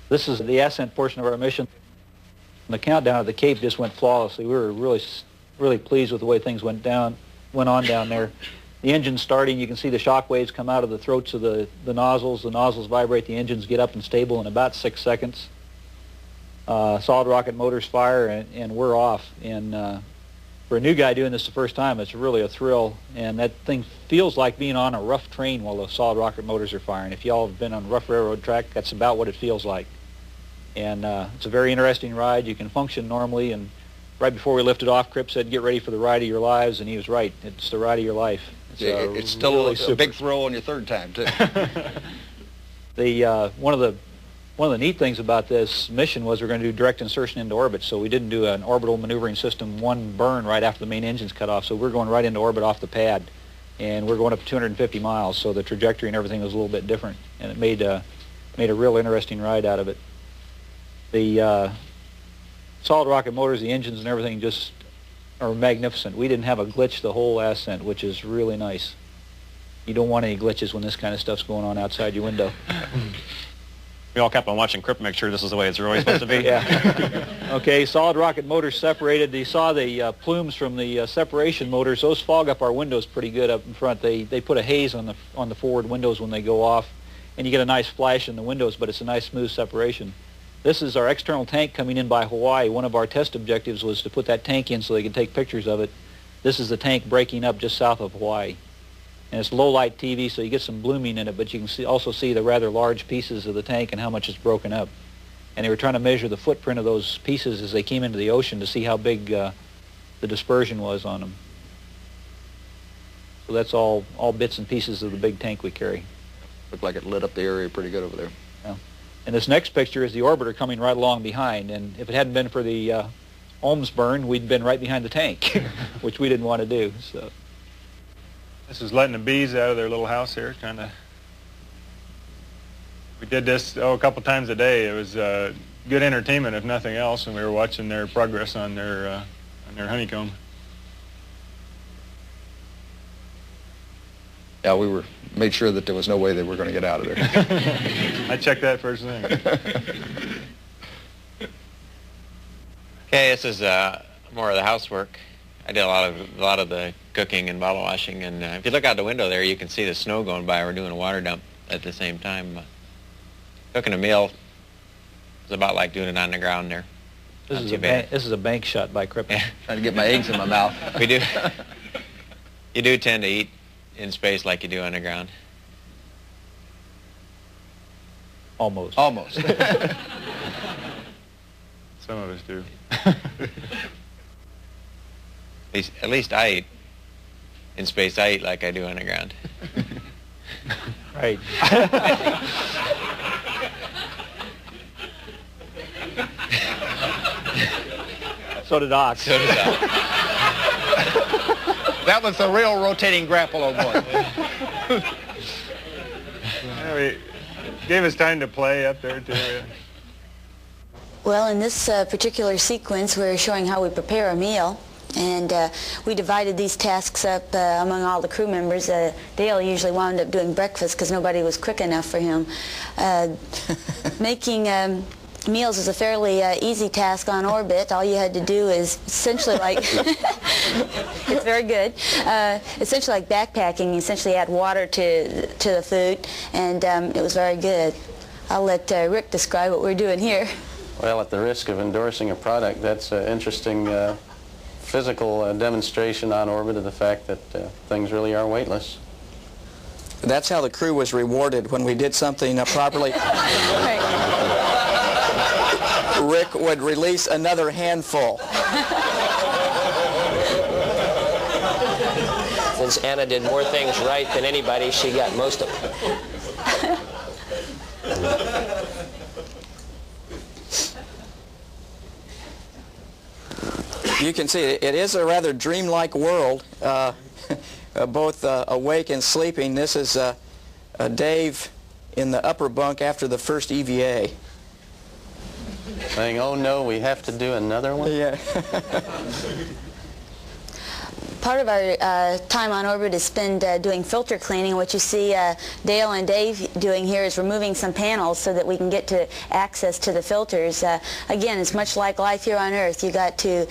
This is the ascent portion of our mission. The countdown at the Cape just went flawlessly. We were really pleased with the way things went on down there. The engine's starting. You can see the shock waves come out of the throats of the nozzles. The nozzles vibrate. The engines get up and stable in about 6 seconds. Solid rocket motors fire, and we're off. And for a new guy doing this the first time, it's really a thrill. And that thing feels like being on a rough train while the solid rocket motors are firing. If y'all have been on a rough railroad track, that's about what it feels like. And it's a very interesting ride. You can function normally. And right before we lifted off, Crip said, "Get ready for the ride of your lives," and he was right. It's the ride of your life. It's still really a big thrill on your third time too. One of the neat things about this mission was we're going to do direct insertion into orbit. So we didn't do an orbital maneuvering system 1 burn right after the main engine's cut off. So we're going right into orbit off the pad, and we're going up 250 miles. So the trajectory and everything was a little bit different, and it made a real interesting ride out of it. The solid rocket motors, the engines and everything just are magnificent. We didn't have a glitch the whole ascent, which is really nice. You don't want any glitches when this kind of stuff's going on outside your window. We all kept on watching Crip to make sure this is the way it's really supposed to be. Yeah. Okay, solid rocket motors separated. You saw the plumes from the separation motors. Those fog up our windows pretty good up in front. They put a haze on the forward windows when they go off, and you get a nice flash in the windows, but it's a nice smooth separation. This is our external tank coming in by Hawaii. One of our test objectives was to put that tank in so they could take pictures of it. This is the tank breaking up just south of Hawaii. And it's low light TV, so you get some blooming in it, but you can also see the rather large pieces of the tank and how much it's broken up. And they were trying to measure the footprint of those pieces as they came into the ocean to see how big the dispersion was on them. So that's all bits and pieces of the big tank we carry. Looked like it lit up the area pretty good over there. Yeah. And this next picture is the orbiter coming right along behind. And if it hadn't been for the ohms burn, we'd been right behind the tank, which we didn't want to do. So this is letting the bees out of their little house here. We did this a couple times a day. It was good entertainment, if nothing else, and we were watching their progress on their honeycomb. Yeah, we made sure that there was no way they were going to get out of there. I checked that first thing. Okay, this is more of the housework. I did a lot of the cooking and bottle washing, and if you look out the window there, you can see the snow going by. We're doing a water dump at the same time. Cooking a meal is about like doing it on the ground there. This is a bank shot by Crip. Yeah. Trying to get my eggs in my mouth. We do. You do tend to eat in space like you do on the ground. Almost. Almost. Some of us do. At least I eat in space. I eat like I do on the ground. Right. So did Ox. So does I. That was the real rotating grapple on board. Yeah, we gave us time to play up there too. Yeah. Well, in this particular sequence, we're showing how we prepare a meal. And we divided these tasks up among all the crew members. Dale usually wound up doing breakfast because nobody was quick enough for him. Making meals is a fairly easy task on orbit. All you had to do is essentially like, it's very good, essentially like backpacking. You essentially add water to the food, and it was very good. I'll let Rick describe what we're doing here. Well, at the risk of endorsing a product, that's an interesting physical demonstration on orbit of the fact that things really are weightless. That's how the crew was rewarded when we did something properly. Rick would release another handful. Since Anna did more things right than anybody, she got most of them. You can see it is a rather dreamlike world, both awake and sleeping. This is Dave in the upper bunk after the first EVA. Saying, oh no, we have to do another one? Yeah. Part of our time on orbit is spent doing filter cleaning. What you see Dale and Dave doing here is removing some panels so that we can get to access to the filters. Again, it's much like life here on Earth. Things you got to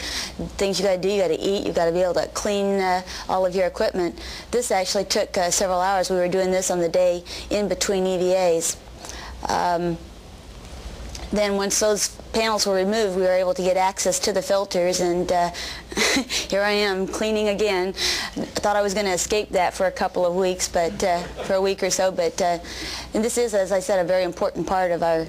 do, you got to eat, you got to be able to clean all of your equipment. This actually took several hours. We were doing this on the day in between EVAs. Then once those panels were removed, we were able to get access to the filters, and here I am cleaning again. I thought I was going to escape that for a couple of weeks, but for a week or so. But and this is, as I said, a very important part of our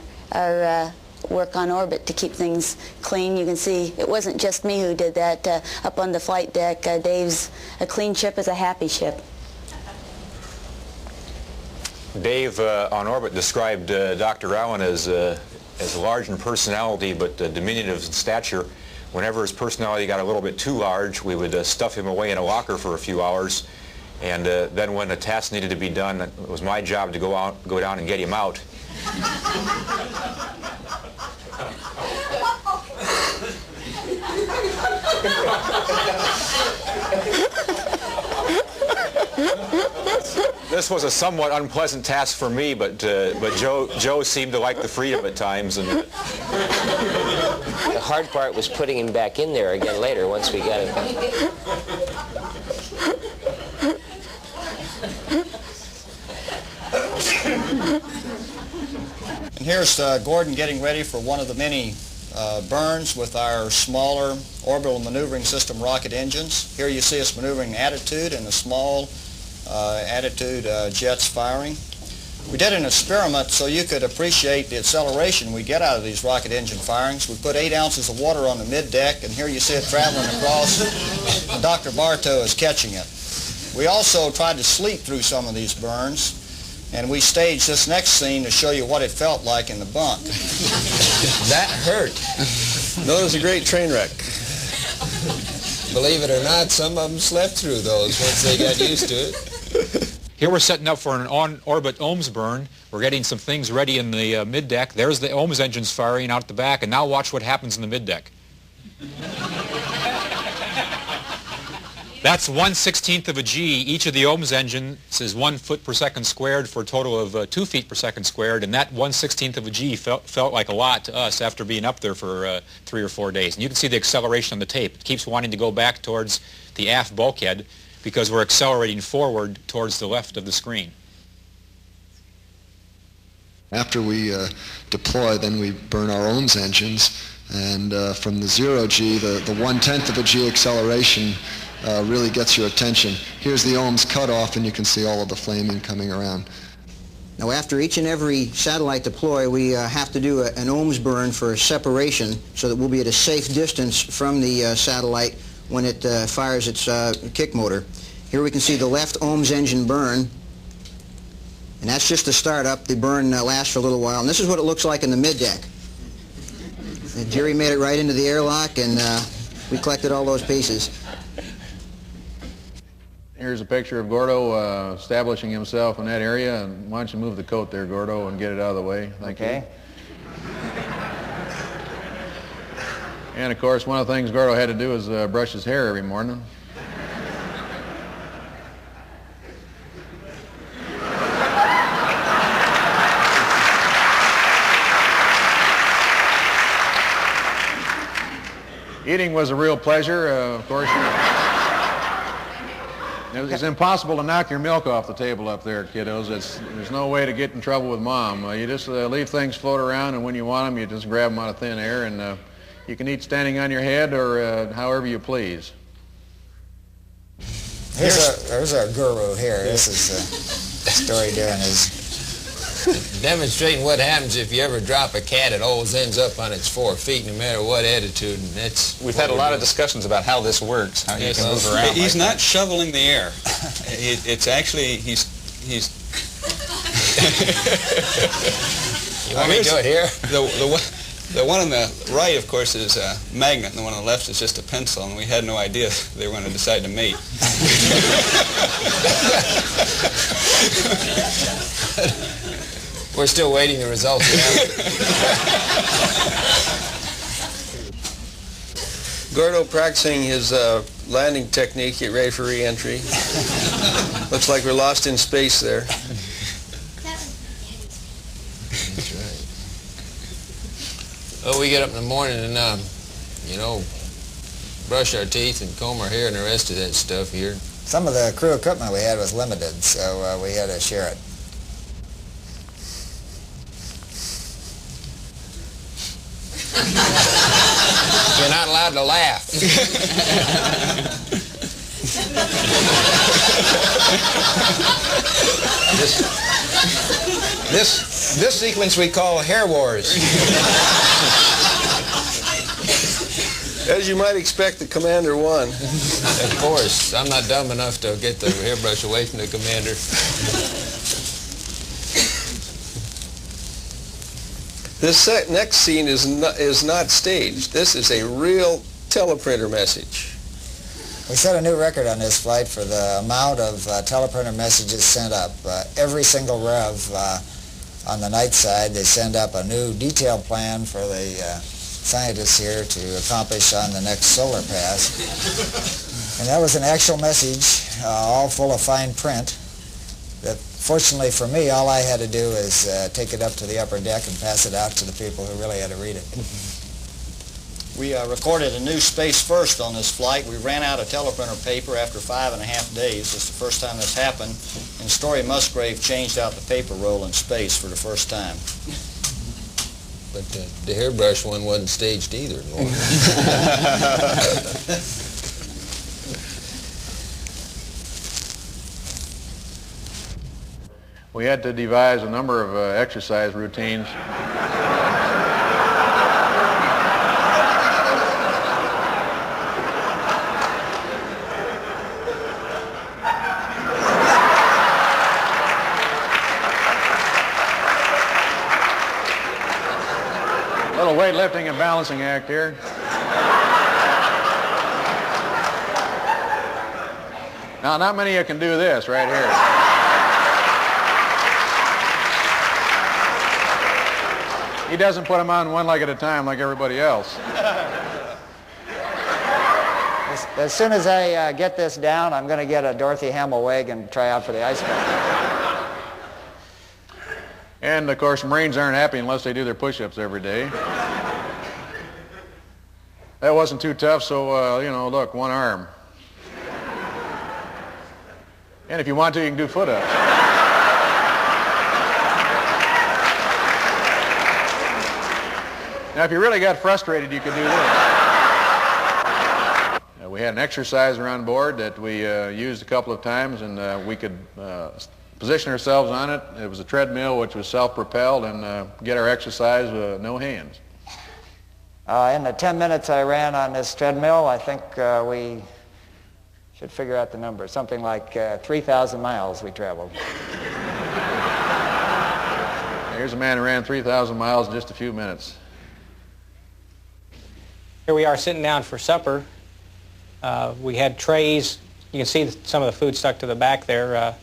work on orbit, to keep things clean. You can see it wasn't just me who did that. Up on the flight deck, Dave's "a clean ship is a happy ship." Dave on orbit described Dr. Allen as large in personality but diminutive in stature. Whenever his personality got a little bit too large, we would stuff him away in a locker for a few hours, and then when a task needed to be done, it was my job to go down and get him out. This was a somewhat unpleasant task for me, but Joe seemed to like the freedom at times. And the hard part was putting him back in there again later once we got him. And here's Gordon getting ready for one of the many burns with our smaller orbital maneuvering system rocket engines. Here you see us maneuvering Attitude and the small Attitude jets firing. We did an experiment so you could appreciate the acceleration we get out of these rocket engine firings. We put 8 ounces of water on the mid-deck, and here you see it traveling across, and Dr. Bartow is catching it. We also tried to sleep through some of these burns, and we staged this next scene to show you what it felt like in the bunk. That hurt. That was a great train wreck. Believe it or not, some of them slept through those once they got used to it. here we're setting up for an on-orbit OMS burn. We're getting some things ready in the mid-deck. There's the OMS engines firing out the back, and now watch what happens in the mid-deck. That's 1/16 of a G. Each of the OMS engines is 1 foot per second squared for a total of 2 feet per second squared, and that 1/16 of a G felt like a lot to us after being up there for 3 or 4 days. And you can see the acceleration on the tape. It keeps wanting to go back towards the aft bulkhead because we're accelerating forward towards the left of the screen. After we deploy, then we burn our OMS engines, and from the 0G, the 1/10 of a G acceleration really gets your attention. Here's the OMS cutoff, and you can see all of the flaming coming around. Now, after each and every satellite deploy, we have to do an OMS burn for separation so that we'll be at a safe distance from the satellite when it fires its kick motor. Here we can see the left OMS engine burn, and that's just the startup. The burn lasts for a little while, and this is what it looks like in the mid-deck. Jerry made it right into the airlock, and we collected all those pieces. Here's a picture of Gordo establishing himself in that area. And why don't you move the coat there, Gordo, and get it out of the way. Thank you. And of course, one of the things Gordo had to do was brush his hair every morning. Eating was a real pleasure, of course. It's impossible to knock your milk off the table up there, kiddos. There's no way to get in trouble with Mom. You just leave things float around, and when you want them, you just grab them out of thin air, and you can eat standing on your head or however you please. Here's our guru here. This is the story during his... Demonstrating what happens if you ever drop a cat. It always ends up on its 4 feet, no matter what attitude. And that's We've had a lot of discussions about how this works, how you can move around. He's not shoveling the air. It's actually he's. You want me to do it here? The one on the right, of course, is a magnet, and the one on the left is just a pencil, and we had no idea they were going to decide to mate. We're still waiting the results. Gordo practicing his landing technique, get ready for re-entry. Looks like we're lost in space there. That's right. Well, we get up in the morning and, you know, brush our teeth and comb our hair and the rest of that stuff here. Some of the crew equipment we had was limited, so we had to share it. You're not allowed to laugh. This sequence we call Hair Wars. As you might expect, the commander won. Of course. I'm not dumb enough to get the hairbrush away from the commander. This next scene is not staged. This is a real teleprinter message. We set a new record on this flight for the amount of teleprinter messages sent up. Every single rev on the night side, they send up a new detailed plan for the scientists here to accomplish on the next solar pass. And that was an actual message, all full of fine print. That fortunately for me, all I had to do is take it up to the upper deck and pass it out to the people who really had to read it. We recorded a new space first on this flight. We ran out of teleprinter paper after 5.5 days. It's the first time this happened. And Story Musgrave changed out the paper roll in space for the first time. But the hairbrush one wasn't staged either. We had to devise a number of exercise routines. A little weightlifting and balancing act here. Now, not many of you can do this right here. He doesn't put them on one leg at a time like everybody else. As soon as I get this down, I'm going to get a Dorothy Hamill wig and try out for the ice bucket. And, of course, Marines aren't happy unless they do their push-ups every day. That wasn't too tough, so, you know, look, one arm. And if you want to, you can do foot-ups. Now, if you really got frustrated, you could do this. We had an exerciser on board that we used a couple of times, and we could position ourselves on it. It was a treadmill which was self-propelled, and get our exercise with no hands. In the 10 minutes I ran on this treadmill, I think we should figure out the number. Something like 3,000 miles we traveled. Here's a man who ran 3,000 miles in just a few minutes. Here we are sitting down for supper. We had trays. You can see some of the food stuck to the back there.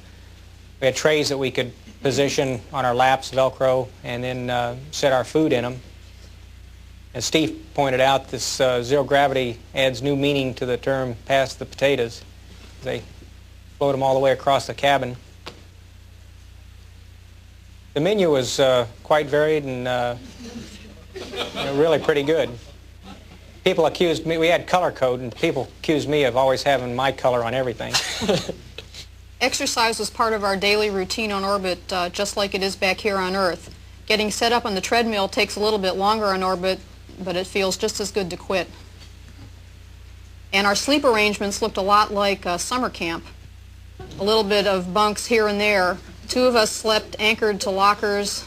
We had trays that we could position on our laps, Velcro, and then set our food in them. As Steve pointed out, this zero gravity adds new meaning to the term pass the potatoes. They float them all the way across the cabin. The menu was quite varied and really pretty good. People accused me, we had color code, and people accused me of always having my color on everything. Exercise was part of our daily routine on orbit, just like it is back here on Earth. Getting set up on the treadmill takes a little bit longer on orbit, but it feels just as good to quit. And our sleep arrangements looked a lot like summer camp. A little bit of bunks here and there. 2 of us slept anchored to lockers,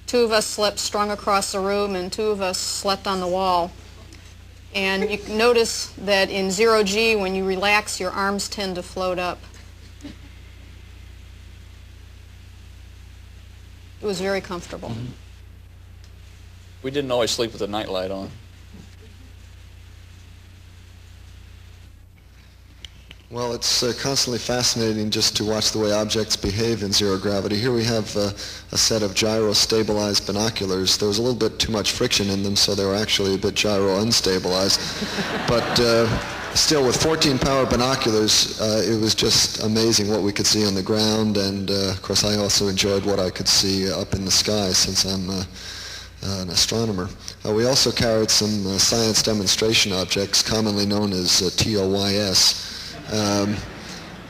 2 of us slept strung across the room, and 2 of us slept on the wall. And you can notice that in 0G, when you relax, your arms tend to float up. It was very comfortable. Mm-hmm. We didn't always sleep with the night light on. Well, it's constantly fascinating just to watch the way objects behave in zero gravity. Here we have a set of gyro-stabilized binoculars. There was a little bit too much friction in them, so they were actually a bit gyro-unstabilized. But Still, with 14 power binoculars, it was just amazing what we could see on the ground, and of course I also enjoyed what I could see up in the sky since I'm an astronomer. We also carried some science demonstration objects, commonly known as TOYS.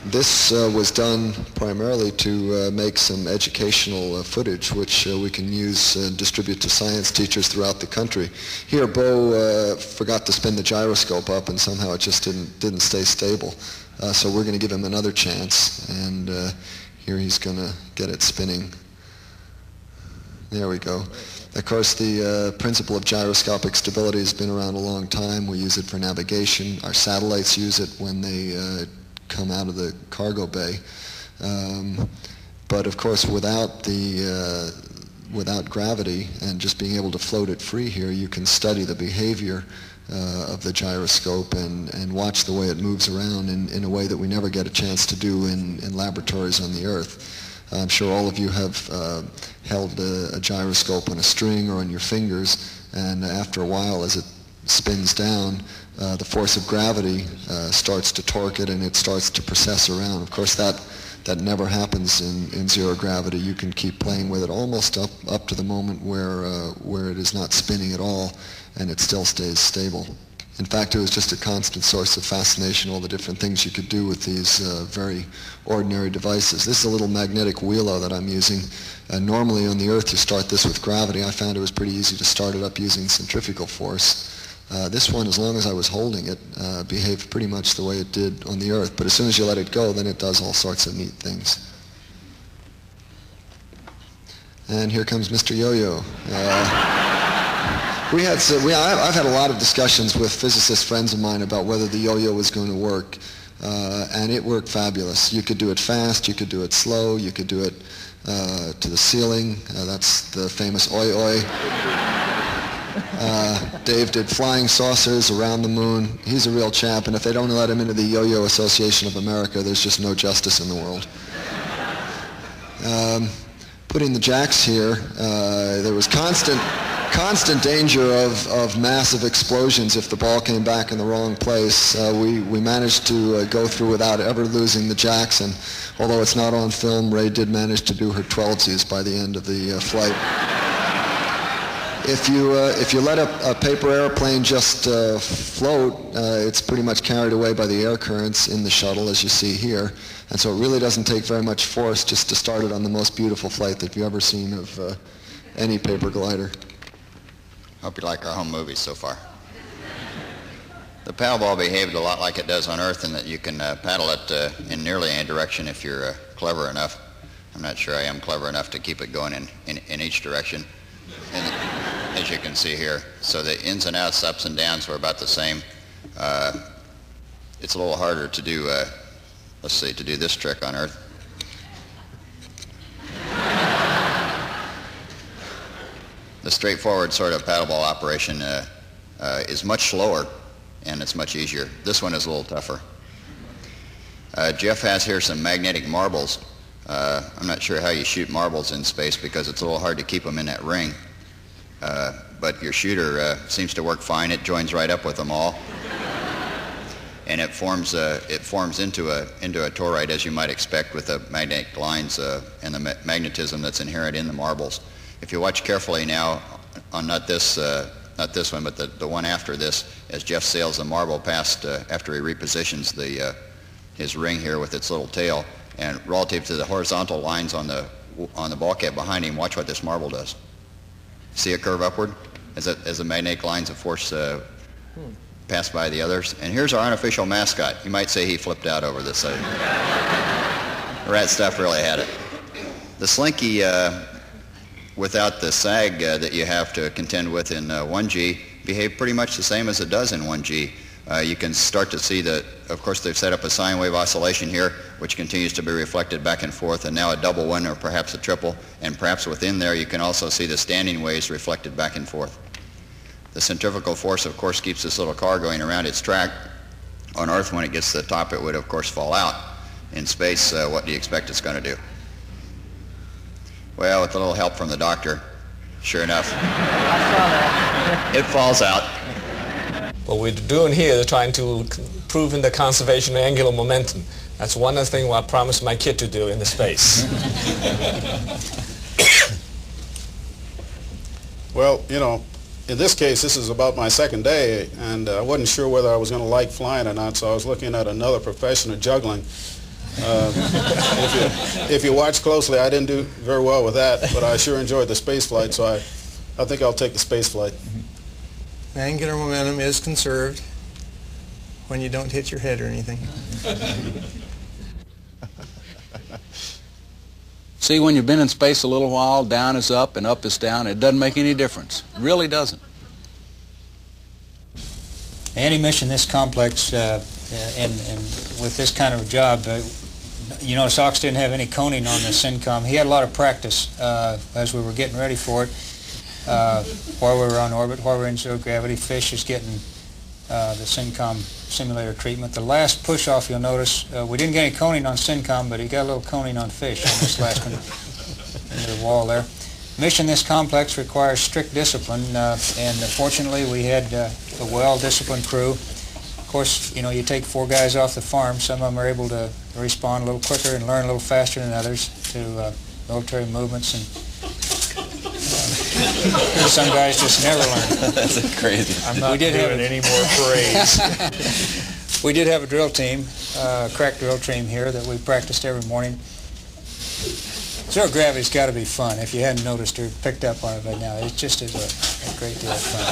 This was done primarily to make some educational footage, which we can use and distribute to science teachers throughout the country. Here, Bo forgot to spin the gyroscope up, and somehow it just didn't stay stable. So we're going to give him another chance, and here he's going to get it spinning. There we go. Of course, the principle of gyroscopic stability has been around a long time. We use it for navigation. Our satellites use it when they come out of the cargo bay. But of course, without gravity and just being able to float it free here, you can study the behavior of the gyroscope and watch the way it moves around in a way that we never get a chance to do in laboratories on the Earth. I'm sure all of you have held a gyroscope on a string or on your fingers, and after a while, as it spins down, the force of gravity starts to torque it, and it starts to precess around. Of course, that never happens in zero gravity. You can keep playing with it almost up to the moment where it is not spinning at all, and it still stays stable. In fact, it was just a constant source of fascination, all the different things you could do with these very ordinary devices. This is a little magnetic wheelo that I'm using. Normally on the Earth you start this with gravity. I found it was pretty easy to start it up using centrifugal force. This one, as long as I was holding it, behaved pretty much the way it did on the Earth. But as soon as you let it go, then it does all sorts of neat things. And here comes Mr. Yo-Yo. I've had a lot of discussions with physicist friends of mine about whether the yo-yo was going to work, and it worked fabulous. You could do it fast, you could do it slow, you could do it to the ceiling. That's the famous oi-oi. Dave did flying saucers around the moon. He's a real champ, and if they don't let him into the Yo-Yo Association of America, there's just no justice in the world. Putting the jacks here, there was constant danger of massive explosions if the ball came back in the wrong place. We managed to go through without ever losing the jacks, and although it's not on film, Ray did manage to do her 12sies by the end of the flight. If you let a paper airplane just float, it's pretty much carried away by the air currents in the shuttle, as you see here. And so it really doesn't take very much force just to start it on the most beautiful flight that you've ever seen of any paper glider. Hope you like our home movies so far. The paddle ball behaved a lot like it does on Earth in that you can paddle it in nearly any direction if you're clever enough. I'm not sure I am clever enough to keep it going in each direction. And as you can see here, so the ins and outs, ups and downs were about the same. It's a little harder to do, to do this trick on Earth. The straightforward sort of paddle ball operation is much slower, and it's much easier. This one is a little tougher. Jeff has here some magnetic marbles. I'm not sure how you shoot marbles in space because it's a little hard to keep them in that ring. But your shooter seems to work fine. It joins right up with them all, and it forms into a toroid, as you might expect, with the magnetic lines and the magnetism that's inherent in the marbles. If you watch carefully now, on not this one, but the one after this, as Jeff sails the marble past after he repositions his ring here with its little tail, and relative to the horizontal lines on the bulkhead behind him, watch what this marble does. See it curve upward as the magnetic lines of force pass by the others. And here's our unofficial mascot. You might say he flipped out over this. Rat stuff really had it. The slinky, without the sag that you have to contend with in 1G, behaved pretty much the same as it does in 1G. You can start to see that, of course, they've set up a sine wave oscillation here, which continues to be reflected back and forth, and now a double one or perhaps a triple, and perhaps within there you can also see the standing waves reflected back and forth. The centrifugal force, of course, keeps this little car going around its track. On Earth, when it gets to the top, it would, of course, fall out. In space, what do you expect it's going to do? Well, with a little help from the doctor, sure enough, it falls out. What we're doing here is trying to prove in the conservation of angular momentum. That's one of the things I promised my kid to do in the space. Well, you know, in this case, this is about my second day, and I wasn't sure whether I was going to like flying or not, so I was looking at another profession of juggling. If you watch closely, I didn't do very well with that, but I sure enjoyed the space flight, so I think I'll take the space flight. Angular momentum is conserved when you don't hit your head or anything. See, when you've been in space a little while, down is up and up is down. It doesn't make any difference. It really doesn't. Any mission this complex and with this kind of a job, you notice Ox didn't have any coning on the SYNCOM. He had a lot of practice as we were getting ready for it. While we were on orbit, while we were in zero gravity, Fish is getting the SYNCOM simulator treatment. The last push-off, you'll notice, we didn't get any coning on SYNCOM, but he got a little coning on Fish on this last one into the wall there. Mission this complex requires strict discipline, and fortunately we had a well-disciplined crew. Of course, you know, you take 4 guys off the farm, some of them are able to respond a little quicker and learn a little faster than others to military movements, and some guys just never learn. That's crazy. I'm not doing any more parades. We did have a drill team, crack drill team here that we practiced every morning. Zero gravity's got to be fun. If you hadn't noticed or picked up on it by now, it just is a great deal of fun.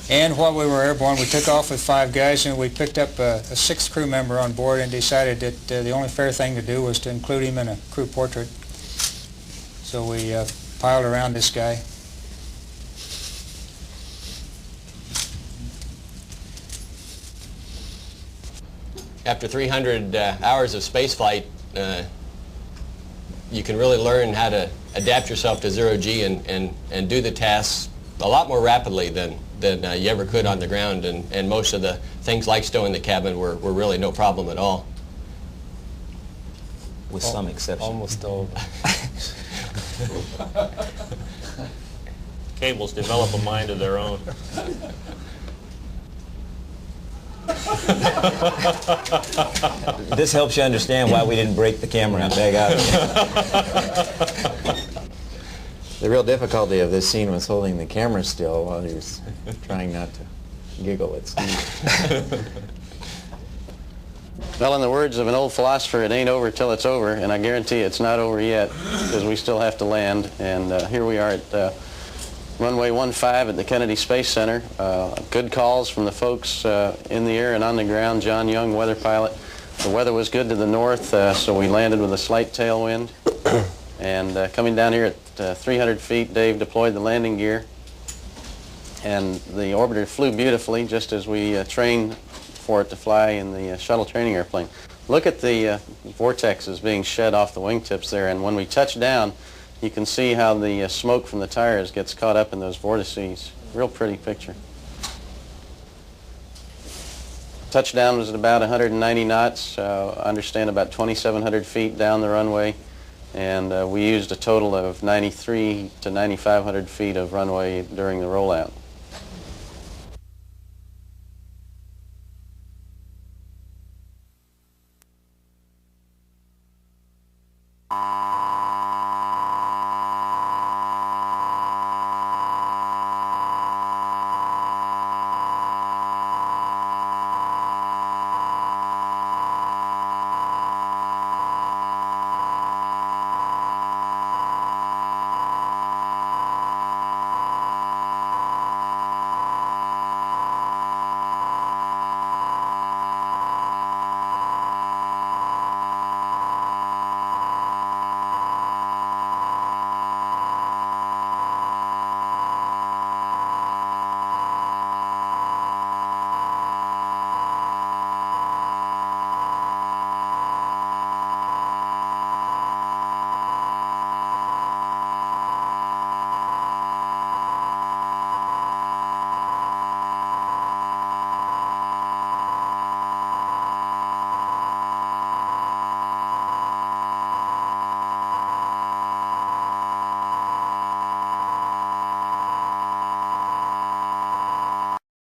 And while we were airborne, we took off with 5 guys, and we picked up a 6th crew member on board and decided that the only fair thing to do was to include him in a crew portrait. So we piled around this guy. After 300 hours of spaceflight, you can really learn how to adapt yourself to zero G and do the tasks a lot more rapidly than you ever could on the ground, and most of the things like stowing the cabin were really no problem at all. With some exception. Almost all. Cables develop a mind of their own. This helps you understand why we didn't break the camera and bag out. The real difficulty of this scene was holding the camera still while he was trying not to giggle at Steve. Well, in the words of an old philosopher, it ain't over till it's over, and I guarantee it's not over yet, because we still have to land. And here we are at runway 15 at the Kennedy Space Center. Good calls from the folks in the air and on the ground. John Young, weather pilot. The weather was good to the north, so we landed with a slight tailwind. And coming down here at 300 feet, Dave deployed the landing gear. And the orbiter flew beautifully, just as we trained for it to fly in the shuttle training airplane. Look at the vortexes being shed off the wingtips there, and when we touch down, you can see how the smoke from the tires gets caught up in those vortices. Real pretty picture. Touchdown was at about 190 knots, I understand about 2,700 feet down the runway, and we used a total of 93 to 9,500 feet of runway during the rollout. You